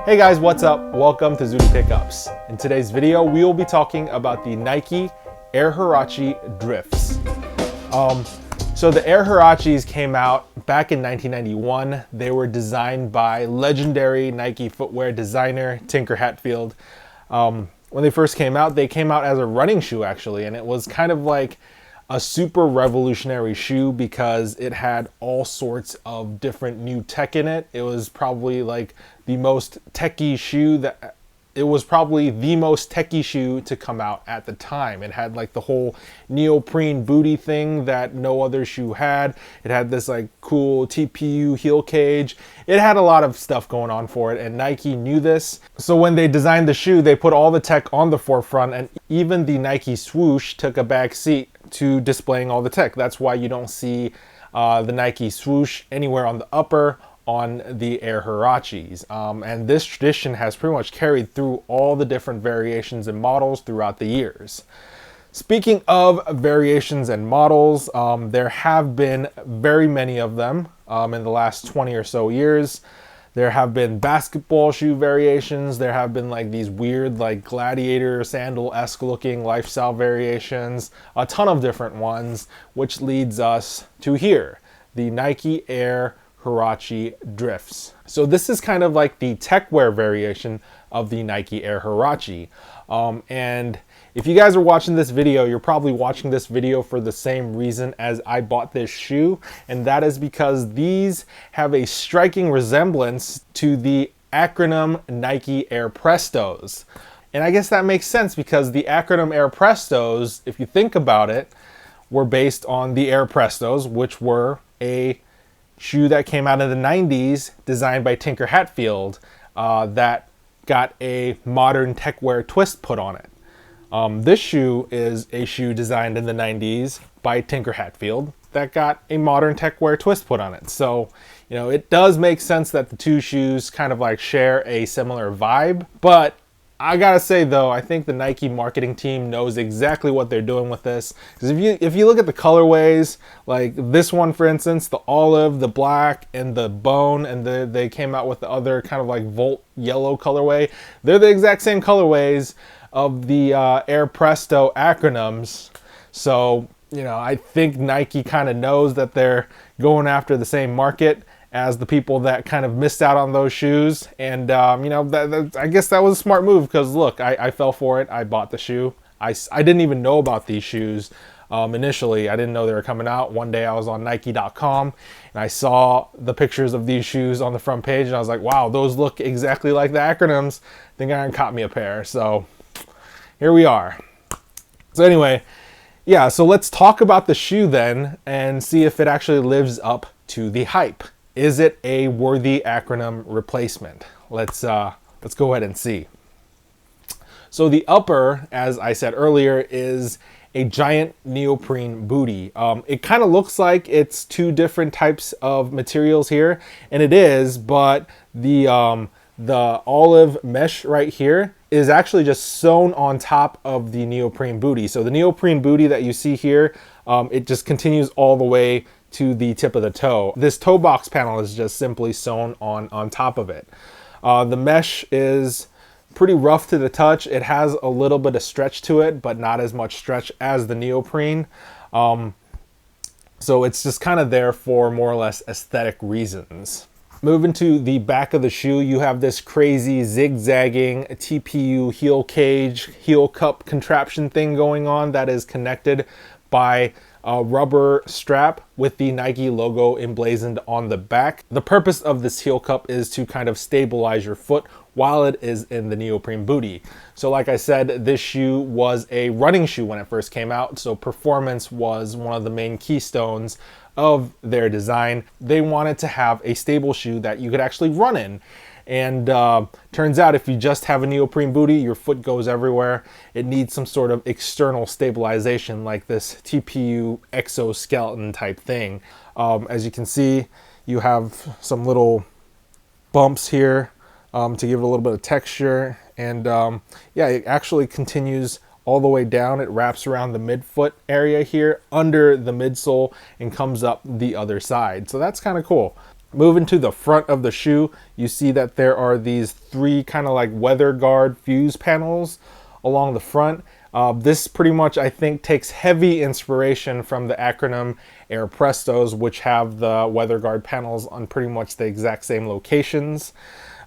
Hey guys, what's up? Welcome to Zuni Pickups. In today's video, we will be talking about the Nike Air Huarache Drifts. So the Air Huaraches came out back in 1991. They were designed by legendary Nike footwear designer Tinker Hatfield. When they first came out, they came out as a running shoe actually, and it was kind of like a super revolutionary shoe because it had all sorts of different new tech in it. It was probably like the most techie shoe to come out at the time. It had like the whole neoprene booty thing that no other shoe had. It had this like cool TPU heel cage. It had a lot of stuff going on for it, and Nike knew this. So when they designed the shoe, they put all the tech on the forefront, and even the Nike swoosh took a back seat to displaying all the tech. That's why you don't see the Nike swoosh anywhere on the upper on the Air Huaraches. And this tradition has pretty much carried through all the different variations and models throughout the years. Speaking of variations and models, there have been very many of them in the last 20 or so years. There have been basketball shoe variations. There have been like these weird like gladiator sandal-esque looking lifestyle variations, a ton of different ones, which leads us to here, the Nike Air Huarache Drifts. So this is kind of like the tech wear variation of the Nike Air Huarache. And if you guys are watching this video, you're probably watching this video for the same reason as I bought this shoe, and that is because these have a striking resemblance to the Acronym Nike Air Prestos. And I guess that makes sense because the Acronym Air Prestos, if you think about it, were based on the Air Prestos, which were a shoe that came out in the 90s designed by Tinker Hatfield that got a modern tech wear twist put on it. This shoe is a shoe designed in the 90s by Tinker Hatfield that got a modern tech wear twist put on it. So, you know, it does make sense that the two shoes kind of like share a similar vibe. But I gotta say though, I think the Nike marketing team knows exactly what they're doing with this. Because if you look at the colorways, like this one for instance, the olive, the black, and the bone, and they came out with the other kind of like Volt yellow colorway. They're the exact same colorways of the Air Presto acronyms. So, you know, I think Nike kind of knows that they're going after the same market as the people that kind of missed out on those shoes. And, you know, I guess that was a smart move because look, I fell for it. I bought the shoe. I didn't even know about these shoes initially. I didn't know they were coming out. One day I was on Nike.com and I saw the pictures of these shoes on the front page and I was like, wow, those look exactly like the acronyms. I think I caught me a pair. So here we are. So anyway, yeah, so let's talk about the shoe then and see if it actually lives up to the hype. Is it a worthy acronym replacement? Let's go ahead and see. So the upper, as I said earlier, is a giant neoprene booty. It kind of looks like it's two different types of materials here, and it is, but the olive mesh right here is actually just sewn on top of the neoprene booty. So the neoprene booty that you see here, it just continues all the way to the tip of the toe. This toe box panel is just simply sewn on top of it. The mesh is pretty rough to the touch. It has a little bit of stretch to it, but not as much stretch as the neoprene. So it's just kind of there for more or less aesthetic reasons. Moving to the back of the shoe, you have this crazy zigzagging TPU heel cage, heel cup contraption thing going on that is connected by a rubber strap with the Nike logo emblazoned on the back. The purpose of this heel cup is to kind of stabilize your foot while it is in the neoprene booty. So like I said, this shoe was a running shoe when it first came out, so performance was one of the main keystones of their design. They wanted to have a stable shoe that you could actually run in. And turns out if you just have a neoprene booty, your foot goes everywhere. It needs some sort of external stabilization like this TPU exoskeleton type thing. As you can see, you have some little bumps here to give it a little bit of texture. And yeah, it actually continues all the way down. It wraps around the midfoot area here under the midsole and comes up the other side. So that's kind of cool. Moving to the front of the shoe, you see that there are these three kind of like weather guard fuse panels along the front. This pretty much, I think, takes heavy inspiration from the Acronym Air Prestos, which have the weather guard panels on pretty much the exact same locations.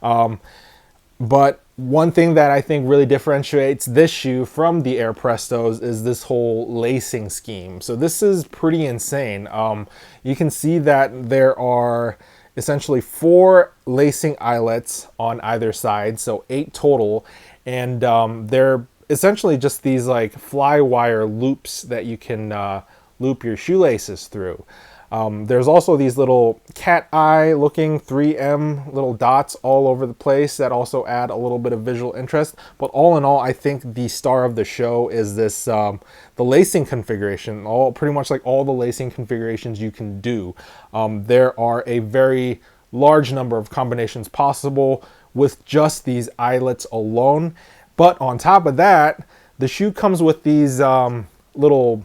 But one thing that I think really differentiates this shoe from the Air Prestos is this whole lacing scheme. So this is pretty insane. You can see that there are essentially 4 lacing eyelets on either side, so 8 total, and they're essentially just these like fly wire loops that you can loop your shoelaces through. There's also these little cat eye looking 3M little dots all over the place that also add a little bit of visual interest. But all in all, I think the star of the show is this the lacing configuration. Pretty much like all the lacing configurations you can do. There are a very large number of combinations possible with just these eyelets alone. But on top of that, the shoe comes with these little,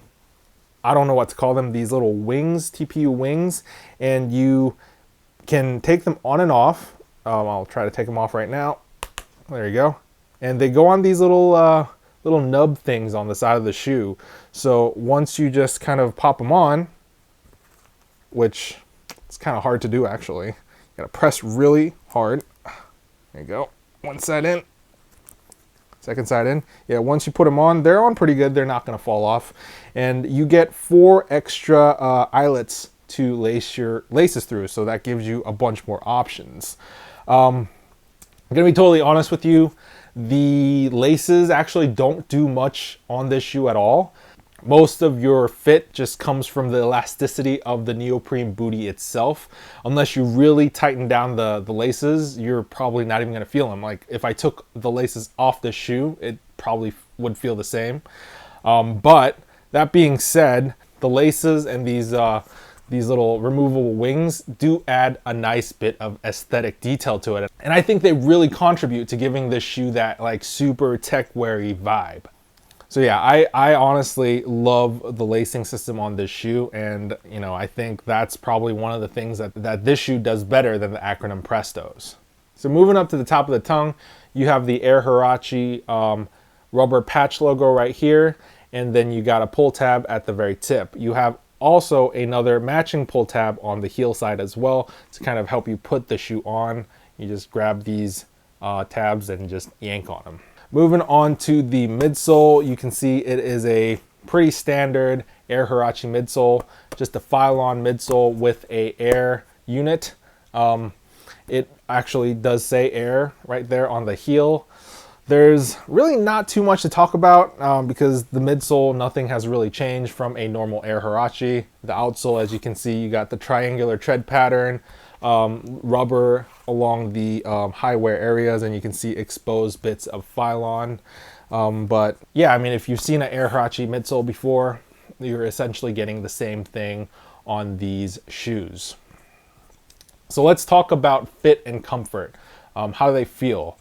I don't know what to call them, these little wings, TPU wings, and you can take them on and off. I'll try to take them off right now. There you go. And they go on these little little nub things on the side of the shoe. So once you just kind of pop them on, which it's kind of hard to do actually. You gotta press really hard. There you go. One side in. Second side in. Yeah, once you put them on, they're on pretty good. They're not going to fall off. And you get 4 extra eyelets to lace your laces through. So that gives you a bunch more options. I'm going to be totally honest with you. The laces actually don't do much on this shoe at all. Most of your fit just comes from the elasticity of the neoprene booty itself. Unless you really tighten down the laces, you're probably not even going to feel them. Like if I took the laces off the shoe, it probably would feel the same. But that being said, the laces and these little removable wings do add a nice bit of aesthetic detail to it. And I think they really contribute to giving this shoe that like super tech-weary vibe. So yeah, I honestly love the lacing system on this shoe, and you know, I think that's probably one of the things that this shoe does better than the Acronym Prestos. So moving up to the top of the tongue, you have the Air Huarache rubber patch logo right here, and then you got a pull tab at the very tip. You have also another matching pull tab on the heel side as well to kind of help you put the shoe on. You just grab these tabs and just yank on them. Moving on to the midsole, you can see it is a pretty standard Air Huarache midsole, just a Phylon midsole with a Air unit. It actually does say Air right there on the heel. There's really not too much to talk about because the midsole, nothing has really changed from a normal Air Huarache. The outsole, as you can see, you got the triangular tread pattern, rubber along the high wear areas, and you can see exposed bits of Phylon. But yeah, I mean, if you've seen an Air Huarache midsole before, you're essentially getting the same thing on these shoes. So let's talk about fit and comfort. How do they feel?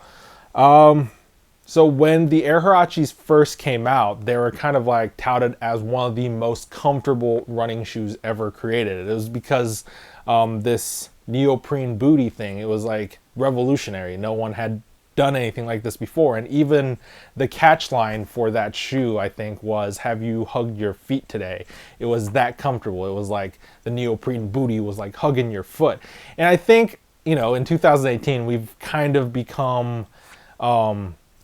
So when the Air Huaraches first came out, they were kind of like touted as one of the most comfortable running shoes ever created. It was because this neoprene booty thing, it was like revolutionary. No one had done anything like this before. And even the catch line for that shoe, I think, was, "Have you hugged your feet today?" It was that comfortable. It was like the neoprene booty was like hugging your foot. And I think, you know, in 2018, we've kind of become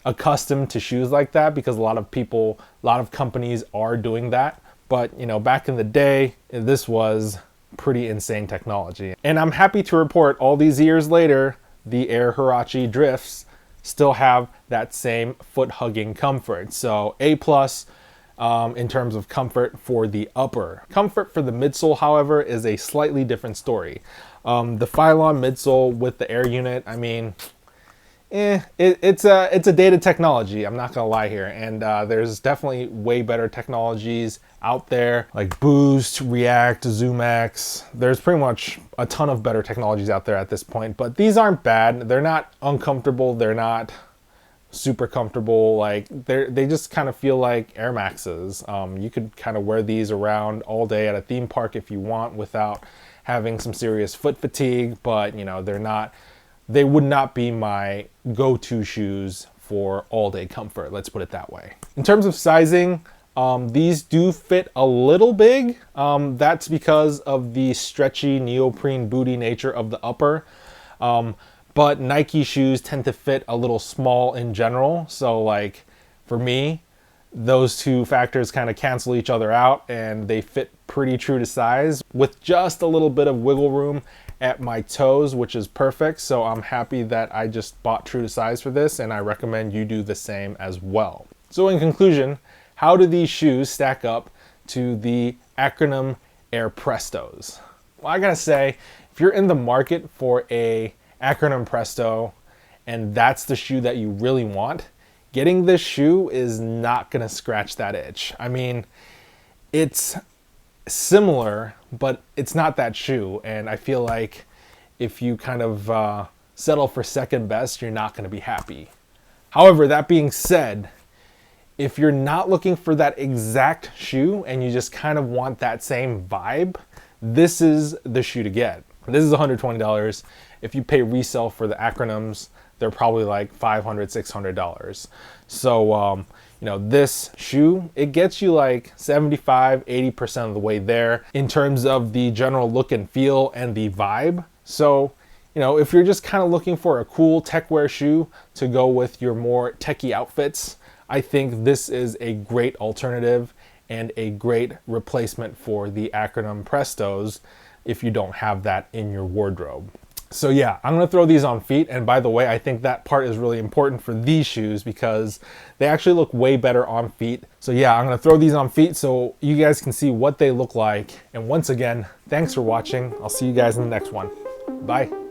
accustomed to shoes like that because a lot of companies are doing that. But, you know, back in the day, this was pretty insane technology. And I'm happy to report all these years later, the Air Huarache Drifts still have that same foot hugging comfort. So A+ in terms of comfort for the upper. Comfort for the midsole, however, is a slightly different story. The Phylon midsole with the Air unit, I mean, it's a dated technology, I'm not gonna lie here, and there's definitely way better technologies out there like Boost, React, ZoomX. There's pretty much a ton of better technologies out there at this point, but these aren't bad. They're not uncomfortable, they're not super comfortable, like they just kind of feel like Air Maxes. You could kind of wear these around all day at a theme park if you want without having some serious foot fatigue, but you know, they would not be my go-to shoes for all-day comfort, let's put it that way. In terms of sizing, these do fit a little big. That's because of the stretchy neoprene booty nature of the upper. But Nike shoes tend to fit a little small in general. So like for me, those two factors kind of cancel each other out and they fit pretty true to size with just a little bit of wiggle room at my toes, which is perfect. So I'm happy that I just bought true to size for this, and I recommend you do the same as well. So in conclusion, how do these shoes stack up to the Acronym Air Prestos? Well, I gotta say, if you're in the market for a Acronym Presto and that's the shoe that you really want, getting this shoe is not gonna scratch that itch. I mean, it's similar, but it's not that shoe, and I feel like if you kind of settle for second best, you're not gonna be happy. However, that being said, if you're not looking for that exact shoe and you just kind of want that same vibe, this is the shoe to get. This is $120. If you pay resale for the Acronyms, they're probably like $500, $600. So, you know, this shoe, it gets you like 75, 80% of the way there in terms of the general look and feel and the vibe. So, you know, if you're just kind of looking for a cool tech wear shoe to go with your more techie outfits, I think this is a great alternative and a great replacement for the Acronym Prestos if you don't have that in your wardrobe. So yeah, I'm gonna throw these on feet. And by the way, I think that part is really important for these shoes because they actually look way better on feet. So yeah, I'm gonna throw these on feet so you guys can see what they look like. And once again, thanks for watching. I'll see you guys in the next one. Bye.